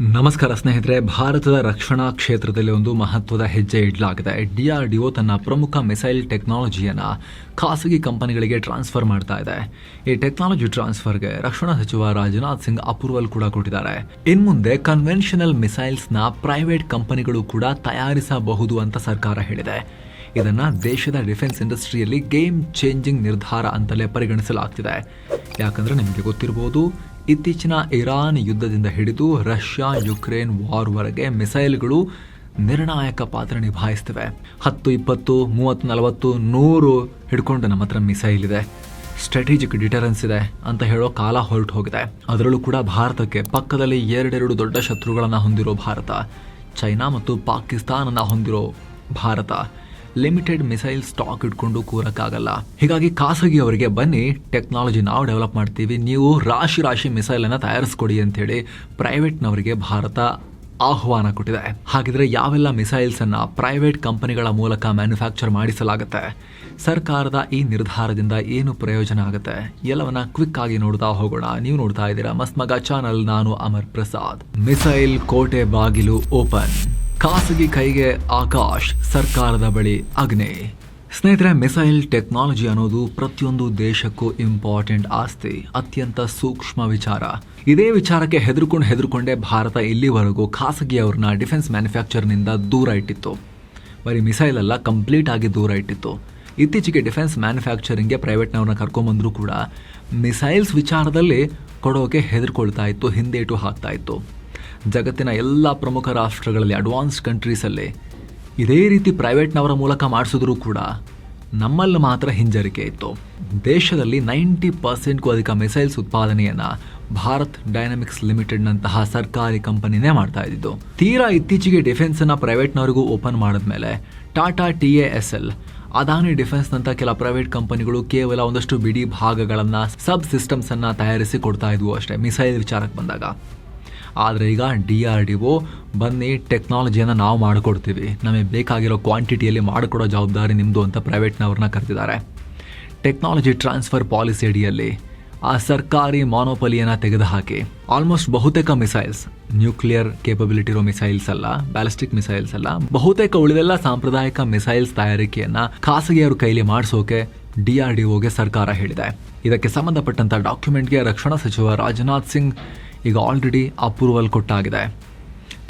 ನಮಸ್ಕಾರ ಸ್ನೇಹಿತರೆ, ಭಾರತದ ರಕ್ಷಣಾ ಕ್ಷೇತ್ರದಲ್ಲಿ ಒಂದು ಮಹತ್ವದ ಹೆಜ್ಜೆ ಇಡಲಾಗಿದೆ. DRDO ತನ್ನ ಪ್ರಮುಖ ಮಿಸೈಲ್ ಟೆಕ್ನಾಲಜಿಯನ್ನು ಖಾಸಗಿ ಕಂಪನಿಗಳಿಗೆ ಟ್ರಾನ್ಸ್ಫರ್ ಮಾಡ್ತಾ ಇದೆ. ಈ ಟೆಕ್ನಾಲಜಿ ಟ್ರಾನ್ಸ್ಫರ್ಗೆ ರಕ್ಷಣಾ ಸಚಿವ ರಾಜನಾಥ್ ಸಿಂಗ್ ಅಪ್ರೂವಲ್ ಕೂಡ ಕೊಟ್ಟಿದ್ದಾರೆ. ಇನ್ಮುಂದೆ ಕನ್ವೆನ್ಷನಲ್ ಮಿಸೈಲ್ಸ್ನ ಪ್ರೈವೇಟ್ ಕಂಪನಿಗಳು ಕೂಡ ತಯಾರಿಸಬಹುದು ಅಂತ ಸರ್ಕಾರ ಹೇಳಿದೆ. ಇದನ್ನು ದೇಶದ ಡಿಫೆನ್ಸ್ ಇಂಡಸ್ಟ್ರಿಯಲ್ಲಿ ಗೇಮ್ ಚೇಂಜಿಂಗ್ ನಿರ್ಧಾರ ಅಂತಲೇ ಪರಿಗಣಿಸಲಾಗ್ತಿದೆ. ಯಾಕಂದರೆ ನಿಮಗೆ ಗೊತ್ತಿರಬಹುದು, ಇತ್ತೀಚಿನ ಇರಾನ್ ಯುದ್ಧದಿಂದ ಹಿಡಿದು ರಷ್ಯಾ ಯುಕ್ರೇನ್ ವಾರ್ವರೆಗೆ ಮಿಸೈಲ್ಗಳು ನಿರ್ಣಾಯಕ ಪಾತ್ರ ನಿಭಾಯಿಸ್ತಿವೆ. 10, 20, 30, 40, 100 ಹಿಡ್ಕೊಂಡು ನಮ್ಮ ಹತ್ರ ಮಿಸೈಲ್ ಇದೆ. ಸ್ಟ್ರಾಟಜಿಕ್ ಡಿಟರೆನ್ಸ್ ಇದೆ ಅಂತ ಹೇಳೋ ಕಾಲ ಹೊರಟು ಹೋಗಿದೆ. ಅದರಲ್ಲೂ ಕೂಡ ಭಾರತಕ್ಕೆ ಪಕ್ಕದಲ್ಲಿ ಎರಡೆರಡು ದೊಡ್ಡ ಶತ್ರುಗಳನ್ನು ಹೊಂದಿರೋ ಭಾರತ, ಚೈನಾ ಮತ್ತು ಪಾಕಿಸ್ತಾನನ ಹೊಂದಿರೋ ಭಾರತ ಲಿಮಿಟೆಡ್ ಮಿಸೈಲ್ ಸ್ಟಾಕ್ ಇಟ್ಕೊಂಡು ಕೂರಕ್ಕಾಗಲ್ಲ. ಹೀಗಾಗಿ ಖಾಸಗಿಯವರಿಗೆ ಬನ್ನಿ, ಟೆಕ್ನಾಲಜಿ ನಾವು ಡೆವಲಪ್ ಮಾಡ್ತೀವಿ, ನೀವು ರಾಶಿ ಮಿಸೈಲನ್ನು ತಯಾರಿಸ್ಕೊಡಿ ಅಂತೇಳಿ ಪ್ರೈವೇಟ್ನವರಿಗೆ ಭಾರತ ಆಹ್ವಾನ ಕೊಟ್ಟಿದೆ. ಹಾಗಿದ್ರೆ ಯಾವೆಲ್ಲ ಮಿಸೈಲ್ಸನ್ನು ಪ್ರೈವೇಟ್ ಕಂಪನಿಗಳ ಮೂಲಕ ಮ್ಯಾನುಫ್ಯಾಕ್ಚರ್ ಮಾಡಿಸಲಾಗುತ್ತೆ? ಸರ್ಕಾರದ ಈ ನಿರ್ಧಾರದಿಂದ ಏನು ಪ್ರಯೋಜನ ಆಗುತ್ತೆ? ಎಲ್ಲವನ್ನ ಕ್ವಿಕ್ ಆಗಿ ನೋಡ್ತಾ ಹೋಗೋಣ. ನೀವು ನೋಡ್ತಾ ಇದ್ದೀರಾ ಮಸ್ತ್ ಮಗ ಚಾನಲ್. ನಾನು ಅಮರ್ ಪ್ರಸಾದ್. ಮಿಸೈಲ್ ಕೋಟೆ ಬಾಗಿಲು ಓಪನ್. ಖಾಸಗಿ ಕೈಗೆ ಆಕಾಶ್, ಸರ್ಕಾರದ ಬಳಿ ಅಗ್ನಿ. ಸ್ನೇಹಿತರೆ, ಮಿಸೈಲ್ ಟೆಕ್ನಾಲಜಿ ಅನ್ನೋದು ಪ್ರತಿಯೊಂದು ದೇಶಕ್ಕೂ ಇಂಪಾರ್ಟೆಂಟ್ ಆಸ್ತಿ, ಅತ್ಯಂತ ಸೂಕ್ಷ್ಮ ವಿಚಾರ. ಇದೇ ವಿಚಾರಕ್ಕೆ ಹೆದರ್ಕೊಂಡೇ ಭಾರತ ಇಲ್ಲಿವರೆಗೂ ಖಾಸಗಿಯವ್ರನ್ನ ಡಿಫೆನ್ಸ್ ಮ್ಯಾನುಫ್ಯಾಕ್ಚರ್ನಿಂದ ದೂರ ಇಟ್ಟಿತ್ತು. ಬರೀ ಮಿಸೈಲ್ ಅಲ್ಲ, ಕಂಪ್ಲೀಟ್ ಆಗಿ ದೂರ ಇಟ್ಟಿತ್ತು. ಇತ್ತೀಚೆಗೆ ಡಿಫೆನ್ಸ್ ಮ್ಯಾನುಫ್ಯಾಕ್ಚರಿಂಗ್ಗೆ ಪ್ರೈವೇಟ್ನವ್ರನ್ನ ಕರ್ಕೊಂಬಂದರೂ ಕೂಡ ಮಿಸೈಲ್ಸ್ ವಿಚಾರದಲ್ಲಿ ಕೊಡೋಕೆ ಹೆದರ್ಕೊಳ್ತಾ ಇತ್ತು, ಹಿಂದೇಟು ಹಾಕ್ತಾ ಇತ್ತು. ಜಗತ್ತಿನ ಎಲ್ಲ ಪ್ರಮುಖ ರಾಷ್ಟ್ರಗಳಲ್ಲಿ, ಅಡ್ವಾನ್ಸ್ಡ್ ಕಂಟ್ರೀಸಲ್ಲಿ ಇದೇ ರೀತಿ ಪ್ರೈವೇಟ್ನವರ ಮೂಲಕ ಮಾಡಿಸಿದ್ರೂ ಕೂಡ ನಮ್ಮಲ್ಲಿ ಮಾತ್ರ ಹಿಂಜರಿಕೆ ಇತ್ತು. ದೇಶದಲ್ಲಿ 90%ಕ್ಕೂ ಅಧಿಕ ಮಿಸೈಲ್ಸ್ ಉತ್ಪಾದನೆಯನ್ನು ಭಾರತ್ ಡೈನಾಮಿಕ್ಸ್ ಲಿಮಿಟೆಡ್ನಂತಹ ಸರ್ಕಾರಿ ಕಂಪನಿನೇ ಮಾಡ್ತಾ ಇದ್ದಿದ್ದು. ತೀರಾ ಇತ್ತೀಚೆಗೆ ಡಿಫೆನ್ಸನ್ನು ಪ್ರೈವೇಟ್ನವರಿಗೂ ಓಪನ್ ಮಾಡಿದ್ಮೇಲೆ ಟಾಟಾ TASL, ಅದಾನಿ ಡಿಫೆನ್ಸ್ನಂಥ ಕೆಲ ಪ್ರೈವೇಟ್ ಕಂಪನಿಗಳು ಕೇವಲ ಒಂದಷ್ಟು ಬಿಡಿ ಭಾಗಗಳನ್ನು, ಸಬ್ ಸಿಸ್ಟಮ್ಸನ್ನು ತಯಾರಿಸಿ ಕೊಡ್ತಾ ಇದ್ವು ಅಷ್ಟೇ ಮಿಸೈಲ್ ವಿಚಾರಕ್ಕೆ ಬಂದಾಗ. ಆದರೆ ಈಗ DRDO ಬನ್ನಿ, ಟೆಕ್ನಾಲಜಿಯನ್ನು ನಾವು ಮಾಡಿಕೊಡ್ತೀವಿ, ನಮಗೆ ಬೇಕಾಗಿರೋ ಕ್ವಾಂಟಿಟಿಯಲ್ಲಿ ಮಾಡಿಕೊಡೋ ಜವಾಬ್ದಾರಿ ನಿಮ್ಮದು ಅಂತ ಪ್ರೈವೇಟ್ನವ್ರನ್ನ ಕರೆದಿದ್ದಾರೆ. ಟೆಕ್ನಾಲಜಿ ಟ್ರಾನ್ಸ್ಫರ್ ಪಾಲಿಸಿ ಅಡಿಯಲ್ಲಿ ಆ ಸರ್ಕಾರಿ ಮಾನೋಪಲಿಯನ್ನು ತೆಗೆದುಹಾಕಿ ಆಲ್ಮೋಸ್ಟ್ ಬಹುತೇಕ ಮಿಸೈಲ್ಸ್, ನ್ಯೂಕ್ಲಿಯರ್ ಕೇಪಬಿಲಿಟಿ ಇರೋ ಮಿಸೈಲ್ಸ್ ಅಲ್ಲ, ಬ್ಯಾಲಿಸ್ಟಿಕ್ ಮಿಸೈಲ್ಸ್ ಅಲ್ಲ, ಬಹುತೇಕ ಉಳಿದೆಲ್ಲ ಸಾಂಪ್ರದಾಯಿಕ ಮಿಸೈಲ್ಸ್ ತಯಾರಿಕೆಯನ್ನು ಖಾಸಗಿಯವ್ರ ಕೈಲಿ ಮಾಡಿಸೋಕೆ DRDOಗೆ ಸರ್ಕಾರ ಹೇಳಿದೆ. ಇದಕ್ಕೆ ಸಂಬಂಧಪಟ್ಟಂಥ ಡಾಕ್ಯುಮೆಂಟ್ಗೆ ರಕ್ಷಣಾ ಸಚಿವ ರಾಜನಾಥ್ ಸಿಂಗ್ ಈಗ ಆಲ್ರೆಡಿ ಅಪ್ರೂವಲ್ ಕೊಟ್ಟಾಗಿದೆ.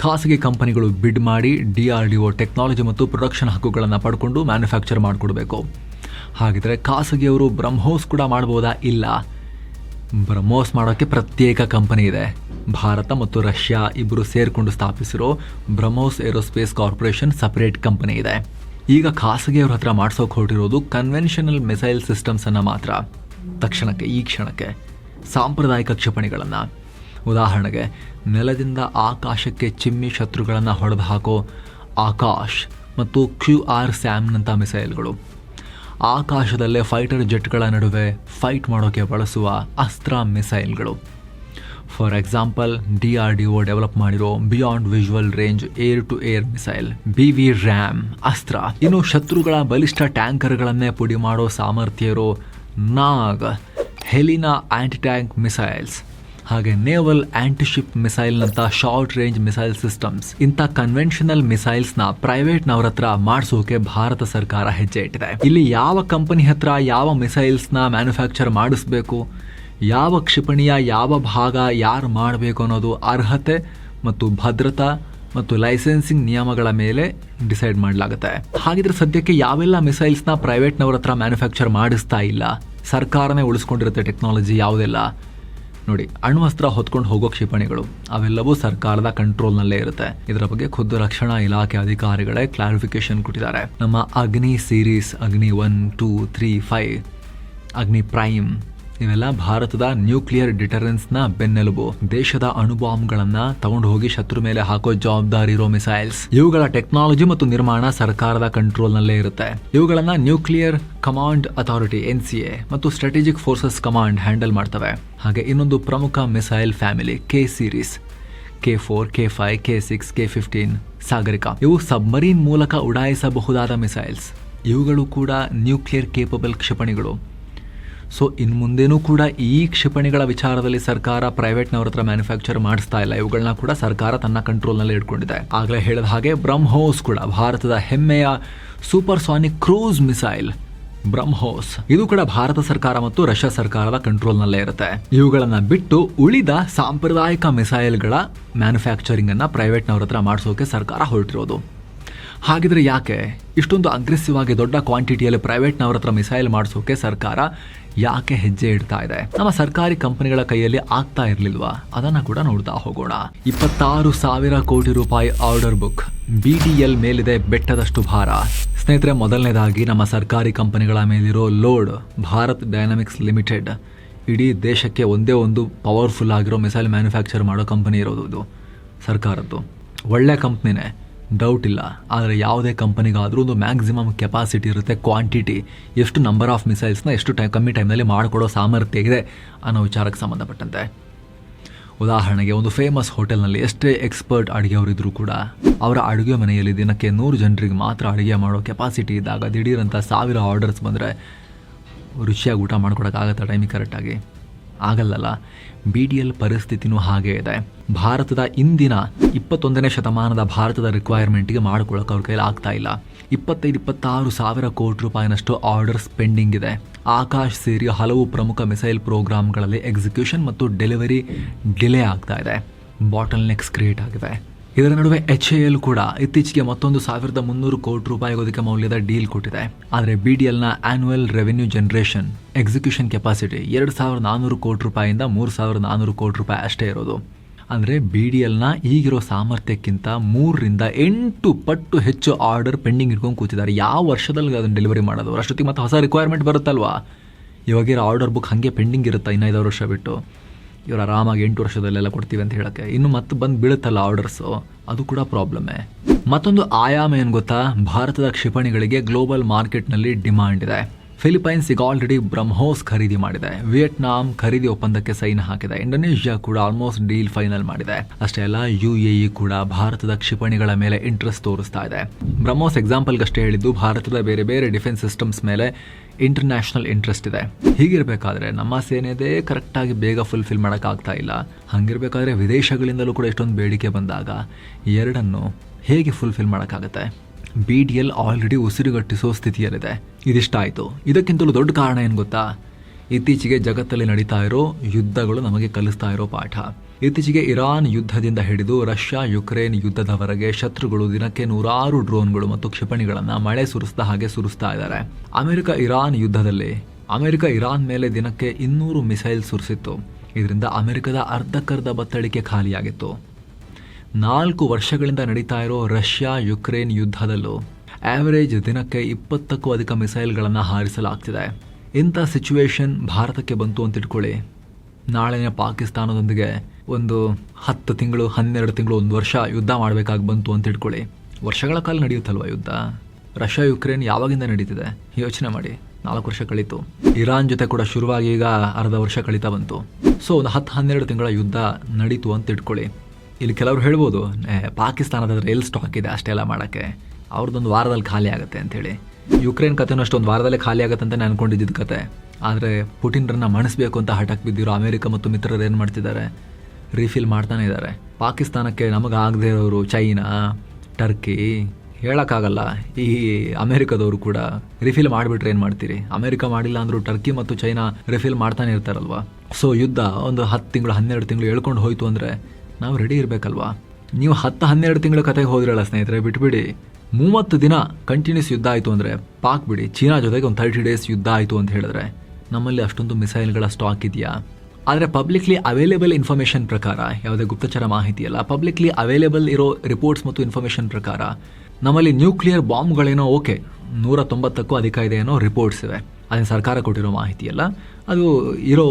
ಖಾಸಗಿ ಕಂಪನಿಗಳು ಬಿಡ್ ಮಾಡಿ DRDO ಟೆಕ್ನಾಲಜಿ ಮತ್ತು ಪ್ರೊಡಕ್ಷನ್ ಹಕ್ಕುಗಳನ್ನು ಪಡ್ಕೊಂಡು ಮ್ಯಾನುಫ್ಯಾಕ್ಚರ್ ಮಾಡಿಕೊಡ್ಬೇಕು. ಹಾಗಿದ್ರೆ ಖಾಸಗಿಯವರು ಬ್ರಹ್ಮೋಸ್ ಕೂಡ ಮಾಡ್ಬೋದಾ? ಇಲ್ಲ. ಬ್ರಹ್ಮೋಸ್ ಮಾಡೋಕ್ಕೆ ಪ್ರತ್ಯೇಕ ಕಂಪನಿ ಇದೆ. ಭಾರತ ಮತ್ತು ರಷ್ಯಾ ಇಬ್ಬರು ಸೇರಿಕೊಂಡು ಸ್ಥಾಪಿಸಿರೋ BrahMos aerospace corporation separate company ಇದೆ. ಈಗ ಖಾಸಗಿಯವ್ರ ಹತ್ರ ಮಾಡಿಸೋಕೆ ಹೊರಟಿರೋದು ಕನ್ವೆನ್ಷನಲ್ ಮಿಸೈಲ್ ಸಿಸ್ಟಮ್ಸನ್ನು ಮಾತ್ರ. ತಕ್ಷಣಕ್ಕೆ, ಈ ಕ್ಷಣಕ್ಕೆ ಸಾಂಪ್ರದಾಯಿಕ ಕ್ಷಿಪಣಿಗಳನ್ನು, ಉದಾಹರಣೆಗೆ ನೆಲದಿಂದ ಆಕಾಶಕ್ಕೆ ಚಿಮ್ಮಿ ಶತ್ರುಗಳನ್ನು ಹೊಡೆದು ಹಾಕೋ ಆಕಾಶ್ ಮತ್ತು QRSAM ಮಿಸೈಲ್ಗಳು, ಆಕಾಶದಲ್ಲೇ ಫೈಟರ್ ಜೆಟ್ಗಳ ನಡುವೆ ಫೈಟ್ ಮಾಡೋಕ್ಕೆ ಬಳಸುವ ಅಸ್ತ್ರ ಮಿಸೈಲ್ಗಳು. ಫಾರ್ ಎಕ್ಸಾಂಪಲ್, DRDO ಡೆವಲಪ್ ಮಾಡಿರೋ beyond visual range air to air missile BVRAM Astra. ಇನ್ನು ಶತ್ರುಗಳ ಬಲಿಷ್ಠ ಟ್ಯಾಂಕರ್ಗಳನ್ನೇ ಪುಡಿ ಮಾಡೋ ಸಾಮರ್ಥ್ಯ ಇರೋ Nag Helina anti tank missiles, ಹಾಗೆ ನೇವಲ್ ಆಂಟಿಶಿಪ್ ಮಿಸೈಲ್ನಂಥ ಶಾರ್ಟ್ ರೇಂಜ್ ಮಿಸೈಲ್ ಸಿಸ್ಟಮ್ಸ್. ಇಂಥ ಕನ್ವೆನ್ಷನಲ್ ಮಿಸೈಲ್ಸ್ನ ಪ್ರೈವೇಟ್ನವ್ರ ಹತ್ರ ಮಾಡಿಸೋಕೆ ಭಾರತ ಸರ್ಕಾರ ಹೆಜ್ಜೆ ಇಟ್ಟಿದೆ. ಇಲ್ಲಿ ಯಾವ ಕಂಪನಿ ಹತ್ರ ಯಾವ ಮಿಸೈಲ್ಸ್ನ ಮ್ಯಾನುಫ್ಯಾಕ್ಚರ್ ಮಾಡಿಸ್ಬೇಕು, ಯಾವ ಕ್ಷಿಪಣಿಯ ಯಾವ ಭಾಗ ಯಾರು ಮಾಡಬೇಕು ಅನ್ನೋದು ಅರ್ಹತೆ ಮತ್ತು ಭದ್ರತಾ ಮತ್ತು ಲೈಸೆನ್ಸಿಂಗ್ ನಿಯಮಗಳ ಮೇಲೆ ಡಿಸೈಡ್ ಮಾಡಲಾಗುತ್ತೆ. ಹಾಗಿದ್ರೆ ಸದ್ಯಕ್ಕೆ ಯಾವೆಲ್ಲ ಮಿಸೈಲ್ಸ್ನ ಪ್ರೈವೇಟ್ನವ್ರ ಹತ್ರ ಮ್ಯಾನುಫ್ಯಾಕ್ಚರ್ ಮಾಡಿಸ್ತಾ ಇಲ್ಲ, ಸರ್ಕಾರನೇ ಉಳಿಸ್ಕೊಂಡಿರುತ್ತೆ ಟೆಕ್ನಾಲಜಿ ಯಾವುದೆಲ್ಲ ನೋಡಿ. ಅಣ್ವಸ್ತ್ರ ಹೊತ್ಕೊಂಡು ಹೋಗೋ ಕ್ಷಿಪಣಿಗಳು ಅವೆಲ್ಲವೂ ಸರ್ಕಾರದ ಕಂಟ್ರೋಲ್ನಲ್ಲೇ ಇರುತ್ತೆ. ಇದರ ಬಗ್ಗೆ ಖುದ್ದು ರಕ್ಷಣಾ ಇಲಾಖೆ ಅಧಿಕಾರಿಗಳೇ ಕ್ಲಾರಿಫಿಕೇಶನ್ ಕೊಟ್ಟಿದ್ದಾರೆ. ನಮ್ಮ ಅಗ್ನಿ ಸೀರೀಸ್, ಅಗ್ನಿ 1, 2, 3, 5, ಅಗ್ನಿ ಪ್ರೈಮ್ ಇವೆಲ್ಲ ಭಾರತದ ನ್ಯೂಕ್ಲಿಯರ್ ಡಿಟರೆನ್ಸ್ನ ಬೆನ್ನೆಲುಬು. ದೇಶದ ಅಣುಬಾಂಬ್ಗಳನ್ನು ತಗೊಂಡು ಹೋಗಿ ಶತ್ರು ಮೇಲೆ ಹಾಕೋ ಜವಾಬ್ದಾರಿ ಇರೋ ಮಿಸೈಲ್ಸ್. ಇವುಗಳ ಟೆಕ್ನಾಲಜಿ ಮತ್ತು ನಿರ್ಮಾಣ ಸರ್ಕಾರದ ಕಂಟ್ರೋಲ್ನಲ್ಲೇ ಇರುತ್ತೆ. ಇವುಗಳನ್ನು ನ್ಯೂಕ್ಲಿಯರ್ ಕಮಾಂಡ್ ಅಥಾರಿಟಿ NCA ಮತ್ತು ಸ್ಟ್ರಾಟಜಿಕ್ ಫೋರ್ಸಸ್ ಕಮಾಂಡ್ ಹ್ಯಾಂಡಲ್ ಮಾಡ್ತವೆ. ಹಾಗೆ ಇನ್ನೊಂದು ಪ್ರಮುಖ missile family K series, K4, K5, K6, K15 Sagarika. ಇವು ಸಬ್ಮರೀನ್ ಮೂಲಕ ಉಡಾಯಿಸಬಹುದಾದ ಮಿಸೈಲ್ಸ್. ಇವುಗಳು ಕೂಡ ನ್ಯೂಕ್ಲಿಯರ್ ಕೇಪಬಲ್ ಕ್ಷಿಪಣಿಗಳು. ಸೊ ಇನ್ನು ಮುಂದೇನೂ ಕೂಡ ಈ ಕ್ಷಿಪಣಿಗಳ ವಿಚಾರದಲ್ಲಿ ಸರ್ಕಾರ ಪ್ರೈವೇಟ್ನವ್ರ ಹತ್ರ ಮ್ಯಾನುಫ್ಯಾಕ್ಚರ್ ಮಾಡಿಸ್ತಾ ಇಲ್ಲ. ಇವುಗಳನ್ನ ಕೂಡ ಸರ್ಕಾರ ತನ್ನ ಕಂಟ್ರೋಲ್ನಲ್ಲಿ ಇಟ್ಕೊಂಡಿದೆ. ಆಗಲೇ ಹೇಳಿದ ಹಾಗೆ ಬ್ರಹ್ಮೋಸ್ ಕೂಡ ಭಾರತದ ಹೆಮ್ಮೆಯ ಸೂಪರ್ಸಾನಿಕ್ ಕ್ರೂಸ್ ಮಿಸೈಲ್ ಬ್ರಹ್ಮೋಸ್, ಇದು ಕೂಡ ಭಾರತ ಸರ್ಕಾರ ಮತ್ತು ರಷ್ಯಾ ಸರ್ಕಾರದ ಕಂಟ್ರೋಲ್ನಲ್ಲೇ ಇರುತ್ತೆ. ಇವುಗಳನ್ನ ಬಿಟ್ಟು ಉಳಿದ ಸಾಂಪ್ರದಾಯಿಕ ಮಿಸೈಲ್ಗಳ ಮ್ಯಾನುಫ್ಯಾಕ್ಚರಿಂಗ್ ಅನ್ನ ಪ್ರೈವೇಟ್ನವ್ರ ಹತ್ರ ಮಾಡಿಸೋಕೆ ಸರ್ಕಾರ ಹೊರಟಿರೋದು. ಹಾಗಿದ್ರೆ ಯಾಕೆ ಇಷ್ಟೊಂದು ಅಗ್ರೆಸಿವ್ ಆಗಿ ದೊಡ್ಡ ಕ್ವಾಂಟಿಟಿಯಲ್ಲಿ ಪ್ರೈವೇಟ್ನವ್ರ ಹತ್ರ ಮಿಸೈಲ್ ಮಾಡಿಸೋಕೆ ಸರ್ಕಾರ ಯಾಕೆ ಹೆಜ್ಜೆ ಇಡ್ತಾ ಇದೆ? ನಮ್ಮ ಸರ್ಕಾರಿ ಕಂಪನಿಗಳ ಕೈಯಲ್ಲಿ ಆಗ್ತಾ ಇರ್ಲಿಲ್ವಾ? ಅದನ್ನ ಕೂಡ ನೋಡ್ತಾ ಹೋಗೋಣ. 26,000 ಕೋಟಿ ರೂಪಾಯಿ ಆರ್ಡರ್ ಬುಕ್, BDL ಮೇಲಿದೆ ಬೆಟ್ಟದಷ್ಟು ಭಾರ. ಸ್ನೇಹಿತರೆ, ಮೊದಲನೇದಾಗಿ ನಮ್ಮ ಸರ್ಕಾರಿ ಕಂಪನಿಗಳ ಮೇಲಿರೋ ಲೋಡ್. ಭಾರತ್ ಡೈನಾಮಿಕ್ಸ್ ಲಿಮಿಟೆಡ್ ಇಡೀ ದೇಶಕ್ಕೆ ಒಂದೇ ಒಂದು ಪವರ್ಫುಲ್ ಆಗಿರೋ ಮಿಸೈಲ್ ಮ್ಯಾನುಫ್ಯಾಕ್ಚರ್ ಮಾಡೋ ಕಂಪನಿ ಇರೋದು. ಇದು ಸರ್ಕಾರದ್ದು ಒಳ್ಳೆ ಕಂಪ್ನಿನೇ, ಡೌಟ್ ಇಲ್ಲ. ಆದರೆ ಯಾವುದೇ ಕಂಪನಿಗಾದರೂ ಒಂದು ಮ್ಯಾಕ್ಸಿಮಮ್ ಕೆಪಾಸಿಟಿ ಇರುತ್ತೆ, ಕ್ವಾಂಟಿಟಿ, ಎಷ್ಟು ನಂಬರ್ ಆಫ್ ಮಿಸೈಲ್ಸ್ನ ಎಷ್ಟು ಕಮ್ಮಿ ಟೈಮ್ನಲ್ಲಿ ಮಾಡಿಕೊಡೋ ಸಾಮರ್ಥ್ಯ ಇದೆ ಅನ್ನೋ ವಿಚಾರಕ್ಕೆ ಸಂಬಂಧಪಟ್ಟಂತೆ. ಉದಾಹರಣೆಗೆ ಒಂದು ಫೇಮಸ್ ಹೋಟೆಲ್ನಲ್ಲಿ ಎಷ್ಟೇ ಎಕ್ಸ್ಪರ್ಟ್ ಅಡುಗೆಯವರಿದ್ರೂ ಕೂಡ ಅವರ ಅಡುಗೆ ಮನೆಯಲ್ಲಿ ದಿನಕ್ಕೆ 100 ಜನರಿಗೆ ಮಾತ್ರ ಅಡುಗೆ ಮಾಡೋ ಕೆಪಾಸಿಟಿ ಇದ್ದಾಗ ದಿಢೀರಂತ 1000 ಆರ್ಡರ್ಸ್ ಬಂದರೆ ರುಚಿಯಾಗಿ ಊಟ ಮಾಡ್ಕೊಡೋಕ್ಕಾಗತ್ತೆ ಟೈಮಿಗೆ ಕರೆಕ್ಟಾಗಿ? ಆಗಲ್ಲಲ್ಲ. BDL ಪರಿಸ್ಥಿತಿನೂ ಹಾಗೇ ಇದೆ. ಭಾರತದ ಇಂದಿನ 21ನೇ ಶತಮಾನದ ಭಾರತದ ರಿಕ್ವೈರ್ಮೆಂಟ್ಗೆ ಮಾಡ್ಕೊಳ್ಳೋಕೆ ಅವ್ರ ಕೈಲಿ ಆಗ್ತಾ ಇಲ್ಲ. 25-26 ಸಾವಿರ ಕೋಟಿ ರೂಪಾಯಿನಷ್ಟು ಆರ್ಡರ್ಸ್ ಪೆಂಡಿಂಗ್ ಇದೆ. ಆಕಾಶ್ ಸೇರಿ ಹಲವು ಪ್ರಮುಖ ಮಿಸೈಲ್ ಪ್ರೋಗ್ರಾಮ್ಗಳಲ್ಲಿ ಎಕ್ಸಿಕ್ಯೂಷನ್ ಮತ್ತು ಡೆಲಿವರಿ ಡಿಲೇ ಆಗ್ತಾ ಇದೆ. ಬಾಟಲ್ ನೆಕ್ಸ್ ಕ್ರಿಯೇಟ್ ಆಗಿದೆ. ಇದರ ನಡುವೆ HAL ಕೂಡ ಇತ್ತೀಚೆಗೆ ಮತ್ತೊಂದು 1,300 ಕೋಟಿ ರೂಪಾಯಿಗೋದಿಕ ಮೌಲ್ಯದ ಡೀಲ್ ಕೊಟ್ಟಿದೆ. ಆದರೆ BDLನ annual revenue generation execution capacity 2,400 crore ರೂಪಾಯಿಂದ 3,400 ಕೋಟಿ ರೂಪಾಯಿ ಅಷ್ಟೇ ಇರೋದು. ಅಂದರೆ BDLನ ಈಗಿರೋ ಸಾಮರ್ಥ್ಯಕ್ಕಿಂತ 3ರಿಂದ 8 ಪಟ್ಟು ಹೆಚ್ಚು ಆರ್ಡರ್ ಪೆಂಡಿಂಗ್ ಇಟ್ಕೊಂಡು ಕೂತಿದ್ದಾರೆ. ಯಾವ ವರ್ಷದಲ್ಲಿ ಅದನ್ನು ಡೆಲಿವರಿ ಮಾಡೋದು? ಅಷ್ಟೊತ್ತಿಗೆ ಮತ್ತೆ ಹೊಸ ರಿಕ್ವೈರ್ಮೆಂಟ್ ಬರುತ್ತಲ್ವಾ? ಇವಾಗಿರೋ ಆರ್ಡರ್ ಬುಕ್ ಹಾಗೆ ಪೆಂಡಿಂಗ್ ಇರುತ್ತೆ 5 ವರ್ಷ ಬಿಟ್ಟು. ಇವರು ಆರಾಮಾಗಿ 8 ವರ್ಷದಲ್ಲೆಲ್ಲ ಕೊಡ್ತೀವಿ ಅಂತ ಹೇಳೋಕ್ಕೆ ಇನ್ನು ಮತ್ತೆ ಬಂದು ಬೀಳುತ್ತಲ್ಲ ಆರ್ಡರ್ಸು, ಅದು ಕೂಡ ಪ್ರಾಬ್ಲಮ್ಮೇ. ಮತ್ತೊಂದು ಆಯಾಮ ಏನು ಗೊತ್ತಾ? ಭಾರತದ ಕ್ಷಿಪಣಿಗಳಿಗೆ ಗ್ಲೋಬಲ್ ಮಾರ್ಕೆಟ್ನಲ್ಲಿ ಡಿಮಾಂಡ್ ಇದೆ. ಫಿಲಿಪೈನ್ಸ್ ಈಗ ಆಲ್ರೆಡಿ ಬ್ರಹ್ಮೋಸ್ ಖರೀದಿ ಮಾಡಿದೆ. ವಿಯೆಟ್ನಾಂ ಖರೀದಿ ಒಪ್ಪಂದಕ್ಕೆ ಸೈನ್ ಹಾಕಿದೆ. ಇಂಡೋನೇಷ್ಯಾ ಕೂಡ ಆಲ್ಮೋಸ್ಟ್ ಡೀಲ್ ಫೈನಲ್ ಮಾಡಿದೆ. ಅಷ್ಟೇ ಅಲ್ಲ, UAE ಕೂಡ ಭಾರತದ ಕ್ಷಿಪಣಿಗಳ ಮೇಲೆ ಇಂಟ್ರೆಸ್ಟ್ ತೋರಿಸ್ತಾ ಇದೆ. ಬ್ರಹ್ಮೋಸ್ ಎಕ್ಸಾಂಪಲ್ಗಷ್ಟೇ ಹೇಳಿದ್ದು, ಭಾರತದ ಬೇರೆ ಬೇರೆ ಡಿಫೆನ್ಸ್ ಸಿಸ್ಟಮ್ಸ್ ಮೇಲೆ ಇಂಟರ್ನ್ಯಾಷನಲ್ ಇಂಟ್ರೆಸ್ಟ್ ಇದೆ. ಹೀಗಿರಬೇಕಾದ್ರೆ ನಮ್ಮ ಸೇನೆದೇ ಕರೆಕ್ಟಾಗಿ ಬೇಗ ಫುಲ್ಫಿಲ್ ಮಾಡೋಕ್ಕಾಗ್ತಾ ಇಲ್ಲ. ಹಾಗಿರಬೇಕಾದ್ರೆ ವಿದೇಶಗಳಿಂದಲೂ ಕೂಡ ಇಷ್ಟೊಂದು ಬೇಡಿಕೆ ಬಂದಾಗ ಎರಡನ್ನು ಹೇಗೆ ಫುಲ್ಫಿಲ್ ಮಾಡೋಕ್ಕಾಗತ್ತೆ? BDL ಆಲ್ರೆಡಿ ಉಸಿರುಗಟ್ಟಿಸೋ ಸ್ಥಿತಿಯಲ್ಲಿದೆ. ಇದಿಷ್ಟಾಯಿತು. ಇದಕ್ಕಿಂತಲೂ ದೊಡ್ಡ ಕಾರಣ ಏನು ಗೊತ್ತಾ? ಇತ್ತೀಚೆಗೆ ಜಗತ್ತಲ್ಲಿ ನಡೀತಾ ಇರೋ ಯುದ್ಧಗಳು ನಮಗೆ ಕಲಿಸ್ತಾ ಇರೋ ಪಾಠ. ಇತ್ತೀಚೆಗೆ ಇರಾನ್ ಯುದ್ಧದಿಂದ ಹಿಡಿದು ರಷ್ಯಾ ಯುಕ್ರೇನ್ ಯುದ್ಧದವರೆಗೆ ಶತ್ರುಗಳು ದಿನಕ್ಕೆ 100 ಡ್ರೋನ್ಗಳು ಮತ್ತು ಕ್ಷಿಪಣಿಗಳನ್ನು ಮಳೆ ಸುರಿಸ್ದ ಹಾಗೆ ಸುರಿಸ್ತಾ ಇದ್ದಾರೆ. ಅಮೆರಿಕ ಇರಾನ್ ಮೇಲೆ ದಿನಕ್ಕೆ 200 ಮಿಸೈಲ್ ಸುರಿಸಿತ್ತು. ಇದರಿಂದ ಅಮೆರಿಕದ ಅರ್ಧಕ್ಕರ್ಧ ಬತ್ತಳಿಕೆ ಖಾಲಿಯಾಗಿತ್ತು. 4 ವರ್ಷಗಳಿಂದ ನಡೀತಾ ಇರೋ ರಷ್ಯಾ ಯುಕ್ರೇನ್ ಯುದ್ಧದಲ್ಲೂ ಆವರೇಜ್ ದಿನಕ್ಕೆ 20ಕ್ಕೂ ಅಧಿಕ ಮಿಸೈಲ್ಗಳನ್ನು ಹಾರಿಸಲಾಗ್ತಿದೆ. ಇಂಥ ಸಿಚುವೇಶನ್ ಭಾರತಕ್ಕೆ ಬಂತು ಅಂತ ಇಟ್ಕೊಳ್ಳಿ. ನಾಳೆನೇ ಪಾಕಿಸ್ತಾನದೊಂದಿಗೆ ಒಂದು 10 ತಿಂಗಳು 12 ತಿಂಗಳು 1 ವರ್ಷ ಯುದ್ಧ ಮಾಡಬೇಕಾಗಿ ಬಂತು ಅಂತ ಇಟ್ಕೊಳ್ಳಿ. ವರ್ಷಗಳ ಕಾಲ ನಡೆಯುತ್ತಲ್ವ ಯುದ್ಧ? ರಷ್ಯಾ ಯುಕ್ರೇನ್ ಯಾವಾಗಿಂದ ನಡೀತಿದೆ ಯೋಚನೆ ಮಾಡಿ. 4 ವರ್ಷ ಕಳೀತು. ಇರಾನ್ ಜೊತೆ ಕೂಡ ಶುರುವಾಗಿ ಈಗ ಅರ್ಧ ವರ್ಷ ಕಳೀತಾ ಬಂತು. ಸೊ ಒಂದು 10-12 ತಿಂಗಳ ಯುದ್ಧ ನಡೀತು ಅಂತ ಇಟ್ಕೊಳ್ಳಿ. ಇಲ್ಲಿ ಕೆಲವರು ಹೇಳ್ಬೋದು, ಪಾಕಿಸ್ತಾನದ ಎಲ್ಲಿ ಸ್ಟಾಕ್ ಇದೆ ಅಷ್ಟೆಲ್ಲ ಮಾಡೋಕ್ಕೆ, ಅವ್ರದ್ದೊಂದು ವಾರದಲ್ಲಿ ಖಾಲಿ ಆಗುತ್ತೆ ಅಂಥೇಳಿ. ಯುಕ್ರೇನ್ ಕಥೆನೂ ಅಷ್ಟೊಂದು ವಾರದಲ್ಲೇ ಖಾಲಿ ಆಗುತ್ತೆ ಅಂತ ಅನ್ಕೊಂಡಿದ್ದ ಕತೆ. ಆದರೆ ಪುಟಿನ್ರನ್ನ ಮಣಿಸ್ಬೇಕು ಅಂತ ಹಠಕ್ಕೆ ಬಿದ್ದಿರೋ ಅಮೆರಿಕ ಮತ್ತು ಮಿತ್ರರು ಏನು ಮಾಡ್ತಿದ್ದಾರೆ? ರೀಫಿಲ್ ಮಾಡ್ತಾನೆ ಇದ್ದಾರೆ. ಪಾಕಿಸ್ತಾನಕ್ಕೆ ನಮಗಾಗದೇ ಇರೋರು ಚೈನಾ, ಟರ್ಕಿ, ಹೇಳೋಕ್ಕಾಗಲ್ಲ. ಈ ಅಮೆರಿಕದವರು ಕೂಡ ರಿಫಿಲ್ ಮಾಡಿಬಿಟ್ರೆ ಏನು ಮಾಡ್ತೀರಿ? ಅಮೆರಿಕ ಮಾಡಿಲ್ಲ ಅಂದರೂ ಟರ್ಕಿ ಮತ್ತು ಚೈನಾ ರಿಫಿಲ್ ಮಾಡ್ತಾನೆ ಇರ್ತಾರಲ್ವ. ಸೊ ಯುದ್ಧ ಒಂದು 10 ತಿಂಗಳು 12 ತಿಂಗಳು ಹೇಳ್ಕೊಂಡು ಹೋಯ್ತು ಅಂದರೆ ನಾವು ರೆಡಿ ಇರಬೇಕಲ್ವಾ? ನೀವು 10-12 ತಿಂಗಳ ಕತೆಗೆ ಹೋದ್ರಲ್ಲ ಸ್ನೇಹಿತರೆ, ಬಿಟ್ಬಿಡಿ. 30 ದಿನ ಕಂಟಿನ್ಯೂಸ್ ಯುದ್ಧ ಆಯಿತು ಅಂದರೆ ಪಾಕ್ ಬಿಡಿ, ಚೀನಾ ಜೊತೆಗೆ ಒಂದು 30 ಡೇಸ್ ಯುದ್ಧ ಆಯಿತು ಅಂತ ಹೇಳಿದ್ರೆ ನಮ್ಮಲ್ಲಿ ಅಷ್ಟೊಂದು ಮಿಸೈಲ್ಗಳ ಸ್ಟಾಕ್ ಇದೆಯಾ? ಆದರೆ ಪಬ್ಲಿಕ್ಲಿ ಅವೈಲೇಬಲ್ ಇನ್ಫಾರ್ಮೇಷನ್ ಪ್ರಕಾರ, ಯಾವುದೇ ಗುಪ್ತಚರ ಮಾಹಿತಿ ಅಲ್ಲ, ಪಬ್ಲಿಕ್ಲಿ ಅವೈಲೇಬಲ್ ಇರೋ ರಿಪೋರ್ಟ್ಸ್ ಮತ್ತು ಇನ್ಫಾರ್ಮೇಷನ್ ಪ್ರಕಾರ ನಮ್ಮಲ್ಲಿ ನ್ಯೂಕ್ಲಿಯರ್ ಬಾಂಬ್ಗಳೇನೋ 190ಕ್ಕೂ ಅಧಿಕ ಇದೆ ಏನೋ ರಿಪೋರ್ಟ್ಸ್ ಇವೆ. ಅದೇನು ಸರ್ಕಾರ ಕೊಟ್ಟಿರೋ ಮಾಹಿತಿ ಅಲ್ಲ, ಅದು ಇರೋ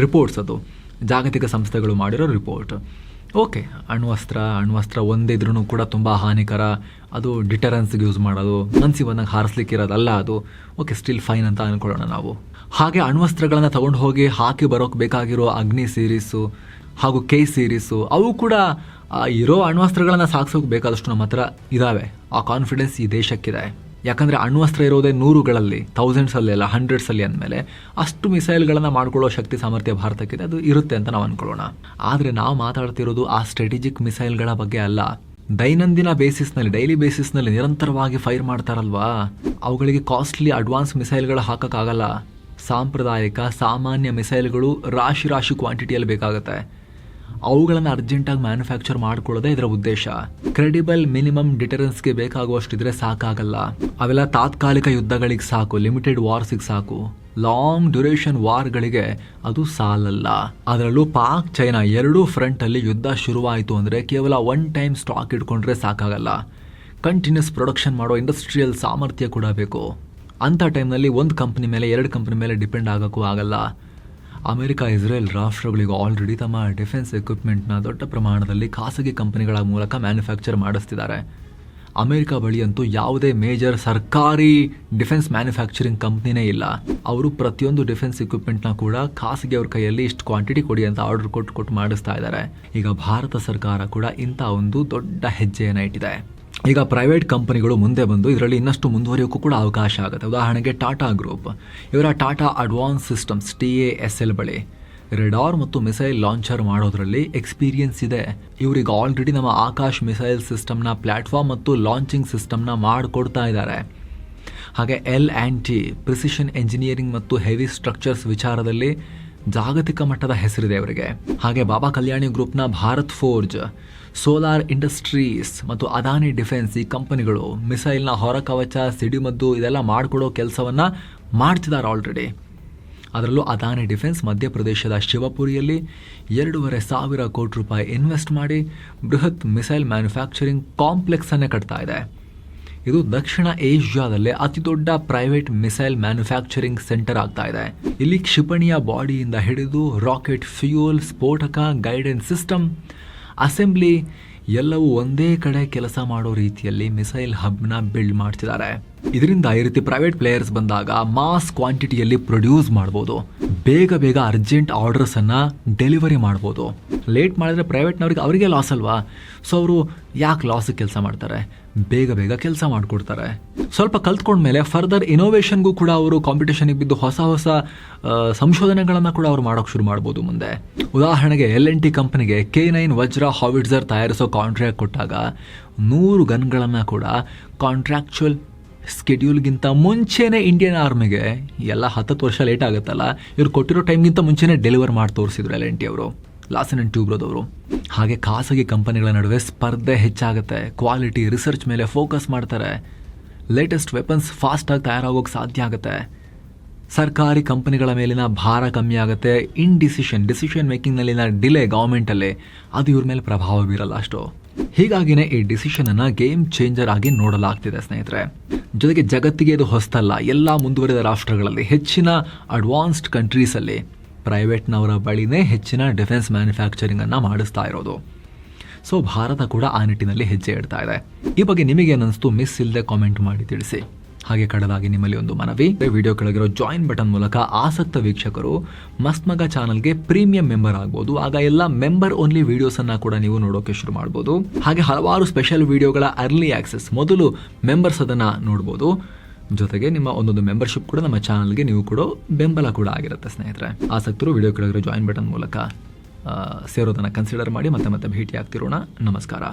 ರಿಪೋರ್ಟ್ಸ್, ಅದು ಜಾಗತಿಕ ಸಂಸ್ಥೆಗಳು ಮಾಡಿರೋ ರಿಪೋರ್ಟ್. ಅಣ್ವಸ್ತ್ರ ಒಂದೇ ಇದ್ರೂ ಕೂಡ ತುಂಬ ಹಾನಿಕರ, ಅದು ಡಿಟರೆನ್ಸ್ಗೆ ಯೂಸ್ ಮಾಡೋದು, ಮನ್ಸಿ ಬಂದಾಗ ಹಾರಿಸ್ಲಿಕ್ಕಿರೋದಲ್ಲ ಅದು. ಸ್ಟಿಲ್ ಫೈನ್ ಅಂತ ಅಂದ್ಕೊಳ್ಳೋಣ ನಾವು. ಹಾಗೆ ಅಣ್ವಸ್ತ್ರಗಳನ್ನು ತಗೊಂಡು ಹೋಗಿ ಹಾಕಿ ಬರೋಕ್ಕೆ ಬೇಕಾಗಿರೋ ಅಗ್ನಿ ಸೀರೀಸು ಹಾಗೂ K ಸೀರೀಸು, ಅವು ಕೂಡ ಇರೋ ಅಣ್ವಸ್ತ್ರಗಳನ್ನು ಸಾಗಿಸೋಕೆ ಬೇಕಾದಷ್ಟು ನಮ್ಮ ಹತ್ರ ಇದ್ದಾವೆ. ಆ ಕಾನ್ಫಿಡೆನ್ಸ್ ಈ ದೇಶಕ್ಕಿದೆ. ಯಾಕಂದರೆ ಅಣ್ವಸ್ತ್ರ ಇರೋದೇ ನೂರುಗಳಲ್ಲಿ, ಥೌಸಂಡ್ಸಲ್ಲಿ ಅಲ್ಲ, ಹಂಡ್ರೆಡ್ಸಲ್ಲಿ ಅಂದಮೇಲೆ ಅಷ್ಟು ಮಿಸೈಲ್ಗಳನ್ನು ಮಾಡ್ಕೊಳ್ಳೋ ಶಕ್ತಿ ಸಾಮರ್ಥ್ಯ ಭಾರತಕ್ಕಿದೆ, ಅದು ಇರುತ್ತೆ ಅಂತ ನಾವು ಅಂದ್ಕೊಳ್ಳೋಣ. ಆದರೆ ನಾವು ಮಾತಾಡ್ತಿರೋದು ಆ ಸ್ಟ್ರಾಟಜಿಕ್ ಮಿಸೈಲ್ಗಳ ಬಗ್ಗೆ ಅಲ್ಲ. ದೈನಂದಿನ ಬೇಸಿಸ್ನಲ್ಲಿ, ಡೈಲಿ ಬೇಸಿಸ್ನಲ್ಲಿ ನಿರಂತರವಾಗಿ ಫೈರ್ ಮಾಡ್ತಾರಲ್ವಾ, ಅವುಗಳಿಗೆ ಕಾಸ್ಟ್ಲಿ ಅಡ್ವಾನ್ಸ್ ಮಿಸೈಲ್ಗಳು ಹಾಕೋಕ್ಕಾಗಲ್ಲ. ಸಾಂಪ್ರದಾಯಿಕ ಸಾಮಾನ್ಯ ಮಿಸೈಲ್ಗಳು ರಾಶಿ ರಾಶಿ ಕ್ವಾಂಟಿಟಿಯಲ್ಲಿ ಬೇಕಾಗುತ್ತೆ. ಅವುಗಳನ್ನು ಅರ್ಜೆಂಟಾಗಿ ಮ್ಯಾನುಫ್ಯಾಕ್ಚರ್ ಮಾಡ್ಕೊಳ್ಳೋದೇ ಇದರ ಉದ್ದೇಶ. ಕ್ರೆಡಿಬಲ್ ಮಿನಿಮಮ್ ಡಿಟರೆನ್ಸ್ಗೆ ಬೇಕಾಗುವಷ್ಟಿದ್ರೆ ಸಾಕಾಗಲ್ಲ. ಅವೆಲ್ಲ ತಾತ್ಕಾಲಿಕ ಯುದ್ಧಗಳಿಗೆ ಸಾಕು, ಲಿಮಿಟೆಡ್ ವಾರ್ಸಿಗೆ ಸಾಕು. ಲಾಂಗ್ ಡ್ಯೂರೇಷನ್ ವಾರ್ಗಳಿಗೆ ಅದು ಸಾಲಲ್ಲ. ಅದರಲ್ಲೂ ಪಾಕ್ ಚೈನಾ ಎರಡೂ ಫ್ರಂಟಲ್ಲಿ ಯುದ್ಧ ಶುರುವಾಯಿತು ಅಂದರೆ ಕೇವಲ ಒನ್ ಟೈಮ್ ಸ್ಟಾಕ್ ಇಟ್ಕೊಂಡ್ರೆ ಸಾಕಾಗಲ್ಲ. ಕಂಟಿನ್ಯೂಸ್ ಪ್ರೊಡಕ್ಷನ್ ಮಾಡೋ ಇಂಡಸ್ಟ್ರಿಯಲ್ ಸಾಮರ್ಥ್ಯ ಕೂಡ ಬೇಕು. ಅಂಥ ಟೈಮ್ನಲ್ಲಿ ಒಂದು ಕಂಪ್ನಿ ಮೇಲೆ ಎರಡು ಕಂಪ್ನಿ ಮೇಲೆ ಡಿಪೆಂಡ್ ಆಗೋಕ್ಕೂ ಆಗಲ್ಲ. ಅಮೆರಿಕ, ಇಸ್ರೇಲ್ ರಾಷ್ಟ್ರಗಳಿಗೆ ಆಲ್ರೆಡಿ ತಮ್ಮ ಡಿಫೆನ್ಸ್ ಎಕ್ವಿಪ್ಮೆಂಟ್ನ ದೊಡ್ಡ ಪ್ರಮಾಣದಲ್ಲಿ ಖಾಸಗಿ ಕಂಪನಿಗಳ ಮೂಲಕ ಮ್ಯಾನುಫ್ಯಾಕ್ಚರ್ ಮಾಡಿಸ್ತಿದ್ದಾರೆ. ಅಮೆರಿಕ ಬಳಿ ಅಂತೂ ಯಾವುದೇ ಮೇಜರ್ ಸರ್ಕಾರಿ ಡಿಫೆನ್ಸ್ ಮ್ಯಾನುಫ್ಯಾಕ್ಚರಿಂಗ್ ಕಂಪ್ನಿನೇ ಇಲ್ಲ. ಅವರು ಪ್ರತಿಯೊಂದು ಡಿಫೆನ್ಸ್ ಎಕ್ವಿಪ್ಮೆಂಟ್ನ ಕೂಡ ಖಾಸಗಿಯವ್ರ ಕೈಯಲ್ಲಿ ಇಷ್ಟು ಕ್ವಾಂಟಿಟಿ ಕೊಡಿ ಅಂತ ಆರ್ಡರ್ ಕೊಟ್ಟು ಮಾಡಿಸ್ತಾ ಇದ್ದಾರೆ. ಈಗ ಭಾರತ ಸರ್ಕಾರ ಕೂಡ ಇಂಥ ಒಂದು ದೊಡ್ಡ ಹೆಜ್ಜೆಯನ್ನು ಇಟ್ಟಿದೆ. ಈಗ ಪ್ರೈವೇಟ್ ಕಂಪನಿಗಳು ಮುಂದೆ ಬಂದು ಇದರಲ್ಲಿ ಇನ್ನಷ್ಟು ಮುಂದುವರಿಯೋಕ್ಕೂ ಕೂಡ ಅವಕಾಶ ಆಗುತ್ತೆ. ಉದಾಹರಣೆಗೆ ಟಾಟಾ ಗ್ರೂಪ್, ಇವರ ಟಾಟಾ ಅಡ್ವಾನ್ಸ್ ಸಿಸ್ಟಮ್ಸ್ TASL ಬಳಿ ರೆಡಾರ್ ಮತ್ತು ಮಿಸೈಲ್ ಲಾಂಚರ್ ಮಾಡೋದ್ರಲ್ಲಿ ಎಕ್ಸ್ಪೀರಿಯನ್ಸ್ ಇದೆ. ಇವರಿಗೆ ಆಲ್ರೆಡಿ ನಮ್ಮ ಆಕಾಶ್ ಮಿಸೈಲ್ ಸಿಸ್ಟಮ್ನ ಪ್ಲ್ಯಾಟ್ಫಾರ್ಮ್ ಮತ್ತು ಲಾಂಚಿಂಗ್ ಸಿಸ್ಟಮ್ನ ಮಾಡಿಕೊಡ್ತಾ ಇದ್ದಾರೆ. ಹಾಗೆ L&T ಪ್ರಿಸಿಷನ್ ಎಂಜಿನಿಯರಿಂಗ್ ಮತ್ತು ಹೆವಿ ಸ್ಟ್ರಕ್ಚರ್ಸ್ ವಿಚಾರದಲ್ಲಿ ಜಾಗತಿಕ ಮಟ್ಟದ ಹೆಸರಿದೆ ಇವರಿಗೆ. ಹಾಗೆ ಬಾಬಾ ಕಲ್ಯಾಣಿ ಗ್ರೂಪ್ನ ಭಾರತ್ ಫೋರ್ಜ್, ಸೋಲಾರ್ ಇಂಡಸ್ಟ್ರೀಸ್ ಮತ್ತು ಅದಾನಿ ಡಿಫೆನ್ಸ್ ಈ ಕಂಪನಿಗಳು ಮಿಸೈಲ್ನ ಹೊರಕವಚ, ಸಿಡಿಮದ್ದು ಇದೆಲ್ಲ ಮಾಡಿಕೊಡೋ ಕೆಲಸವನ್ನು ಮಾಡ್ತಿದ್ದಾರೆ ಆಲ್ರೆಡಿ. ಅದರಲ್ಲೂ ಅದಾನಿ ಡಿಫೆನ್ಸ್ ಮಧ್ಯಪ್ರದೇಶದ ಶಿವಪುರಿಯಲ್ಲಿ 2,500 ಕೋಟಿ ರೂಪಾಯಿ ಇನ್ವೆಸ್ಟ್ ಮಾಡಿ ಬೃಹತ್ ಮಿಸೈಲ್ ಮ್ಯಾನುಫ್ಯಾಕ್ಚರಿಂಗ್ ಕಾಂಪ್ಲೆಕ್ಸನ್ನೇ ಕಟ್ತಾ ಇದೆ. ಇದು ದಕ್ಷಿಣ ಏಷ್ಯಾದಲ್ಲೇ ಅತಿ ದೊಡ್ಡ ಪ್ರೈವೇಟ್ ಮಿಸೈಲ್ ಮ್ಯಾನುಫ್ಯಾಕ್ಚರಿಂಗ್ ಸೆಂಟರ್ ಆಗ್ತಾ ಇದೆ. ಇಲ್ಲಿ ಕ್ಷಿಪಣಿಯ ಬಾಡಿಯಿಂದ ಹಿಡಿದು ರಾಕೆಟ್ ಫ್ಯೂಯಲ್, ಸ್ಫೋಟಕ, ಗೈಡೆನ್ಸ್ ಸಿಸ್ಟಮ್, ಅಸೆಂಬ್ಲಿ ಎಲ್ಲವೂ ಒಂದೇ ಕಡೆ ಕೆಲಸ ಮಾಡೋ ರೀತಿಯಲ್ಲಿ ಮಿಸೈಲ್ ಹಬ್ನ ಬಿಲ್ಡ್ ಮಾಡ್ತಿದ್ದಾರೆ. ಇದರಿಂದ ಈ ರೀತಿ ಪ್ರೈವೇಟ್ ಪ್ಲೇಯರ್ಸ್ ಬಂದಾಗ ಮಾಸ್ ಕ್ವಾಂಟಿಟಿಯಲ್ಲಿ ಪ್ರೊಡ್ಯೂಸ್ ಮಾಡ್ಬೋದು, ಬೇಗ ಬೇಗ ಅರ್ಜೆಂಟ್ ಆರ್ಡರ್ಸನ್ನು ಡೆಲಿವರಿ ಮಾಡ್ಬೋದು. ಲೇಟ್ ಮಾಡಿದ್ರೆ ಪ್ರೈವೇಟ್ನವ್ರಿಗೆ ಅವರಿಗೆ ಲಾಸ್ ಅಲ್ವಾ, ಸೊ ಅವರು ಯಾಕೆ ಲಾಸಿಗೆ ಕೆಲಸ ಮಾಡ್ತಾರೆ, ಬೇಗ ಬೇಗ ಕೆಲಸ ಮಾಡಿಕೊಡ್ತಾರೆ. ಸ್ವಲ್ಪ ಕಲ್ತ್ಕೊಂಡ್ಮೇಲೆ ಫರ್ದರ್ ಇನೋವೇಷನ್ಗೂ ಕೂಡ ಅವರು ಕಾಂಪಿಟೇಷನ್ಗೆ ಬಿದ್ದು ಹೊಸ ಹೊಸ ಸಂಶೋಧನೆಗಳನ್ನು ಕೂಡ ಅವರು ಮಾಡೋಕ್ಕೆ ಶುರು ಮಾಡ್ಬೋದು ಮುಂದೆ. ಉದಾಹರಣೆಗೆ L&T ಕಂಪನಿಗೆ K9 ವಜ್ರ ಹಾವಿಟ್ಸರ್ ತಯಾರಿಸೋ ಕಾಂಟ್ರಾಕ್ಟ್ ಕೊಟ್ಟಾಗ 100 ಗನ್ಗಳನ್ನು ಕೂಡ ಕಾಂಟ್ರಾಕ್ಚುಯಲ್ ಸ್ಕೆಡ್ಯೂಲ್ಗಿಂತ ಮುಂಚೆನೇ ಇಂಡಿಯನ್ ಆರ್ಮಿಗೆ, ಎಲ್ಲ 10 ವರ್ಷ ಲೇಟ್ ಆಗುತ್ತಲ್ಲ, ಇವ್ರು ಕೊಟ್ಟಿರೋ ಟೈಮ್ಗಿಂತ ಮುಂಚೆನೇ ಡೆಲಿವರ್ ಮಾಡಿ ತೋರಿಸಿದ್ರು L&T ಅವರು, ಲಾರ್ಸನ್ ಆ್ಯಂಡ್ ಟ್ಯೂಬ್ರೋದವರು. ಹಾಗೆ ಖಾಸಗಿ ಕಂಪನಿಗಳ ನಡುವೆ ಸ್ಪರ್ಧೆ ಹೆಚ್ಚಾಗುತ್ತೆ. ಕ್ವಾಲಿಟಿ ರಿಸರ್ಚ್ ಮೇಲೆ ಫೋಕಸ್ ಮಾಡ್ತಾರೆ. ಲೇಟೆಸ್ಟ್ ವೆಪನ್ಸ್ ಫಾಸ್ಟಾಗಿ ತಯಾರಾಗೋಕ್ಕೆ ಸಾಧ್ಯ ಆಗುತ್ತೆ. ಸರ್ಕಾರಿ ಕಂಪನಿಗಳ ಮೇಲಿನ ಭಾರ ಕಮ್ಮಿ ಆಗುತ್ತೆ. ಡಿಸಿಷನ್ ಮೇಕಿಂಗ್ನಲ್ಲಿನ ಡಿಲೇ ಗೌರ್ಮೆಂಟಲ್ಲಿ ಅದು ಇವ್ರ ಮೇಲೆ ಪ್ರಭಾವ ಬೀರಲ್ಲ ಅಷ್ಟು. ಹೀಗಾಗಿನೇ ಈ ಡಿಸಿಷನನ್ನು ಗೇಮ್ ಚೇಂಜರ್ ಆಗಿ ನೋಡಲಾಗ್ತಿದೆ ಸ್ನೇಹಿತರೆ. ಜೊತೆಗೆ ಜಗತ್ತಿಗೆ ಇದು ಹೊಸ್ತಲ್ಲ. ಎಲ್ಲ ಮುಂದುವರಿದ ರಾಷ್ಟ್ರಗಳಲ್ಲಿ, ಹೆಚ್ಚಿನ ಅಡ್ವಾನ್ಸ್ಡ್ ಕಂಟ್ರೀಸಲ್ಲಿ ಪ್ರೈವೇಟ್ನವರ ಬಳಿನೇ ಹೆಚ್ಚಿನ ಡಿಫೆನ್ಸ್ ಮ್ಯಾನುಫ್ಯಾಕ್ಚರಿಂಗನ್ನು ಮಾಡಿಸ್ತಾ ಇರೋದು. ಸೊ ಭಾರತ ಕೂಡ ಆ ನಿಟ್ಟಿನಲ್ಲಿ ಹೆಜ್ಜೆ ಇಡ್ತಾ ಇದೆ. ಈ ಬಗ್ಗೆ ನಿಮಗೇನಿಸ್ತು ಮಿಸ್ ಇಲ್ಲದೆ ಕಾಮೆಂಟ್ ಮಾಡಿ ತಿಳಿಸಿ. ಹಾಗೆ ಕಡಲಾಗಿ ನಿಮ್ಮಲ್ಲಿ ಒಂದು ಮನವಿ, ವಿಡಿಯೋ ಕೆಳಗಿರೋ ಜಾಯಿನ್ ಬಟನ್ ಮೂಲಕ ಆಸಕ್ತ ವೀಕ್ಷಕರು ಮಸ್ತ್ ಮಗ ಚಾನಲ್ಗೆ ಪ್ರೀಮಿಯಂ ಮೆಂಬರ್ ಆಗ್ಬೋದು. ಆಗ ಎಲ್ಲ ಮೆಂಬರ್ ಓನ್ಲಿ ವಿಡಿಯೋಸನ್ನು ಕೂಡ ನೀವು ನೋಡೋಕೆ ಶುರು ಮಾಡ್ಬೋದು. ಹಾಗೆ ಹಲವಾರು ಸ್ಪೆಷಲ್ ವಿಡಿಯೋಗಳ ಅರ್ಲಿ ಆಕ್ಸೆಸ್, ಮೊದಲು ಮೆಂಬರ್ಸ್ ಅದನ್ನು ನೋಡ್ಬೋದು. ಜೊತೆಗೆ ನಿಮ್ಮ ಒಂದೊಂದು ಮೆಂಬರ್ಶಿಪ್ ಕೂಡ ನಮ್ಮ ಚಾನಲ್ಗೆ ನೀವು ಕೂಡ ಬೆಂಬಲ ಕೂಡ ಆಗಿರುತ್ತೆ ಸ್ನೇಹಿತರೆ. ಆಸಕ್ತರು ವಿಡಿಯೋ ಕೆಳಗಿರೋ ಜಾಯಿನ್ ಬಟನ್ ಮೂಲಕ ಸೇರೋದನ್ನು ಕನ್ಸಿಡರ್ ಮಾಡಿ ಮತ್ತೆ ಭೇಟಿ ಆಗ್ತಿರೋಣ. ನಮಸ್ಕಾರ.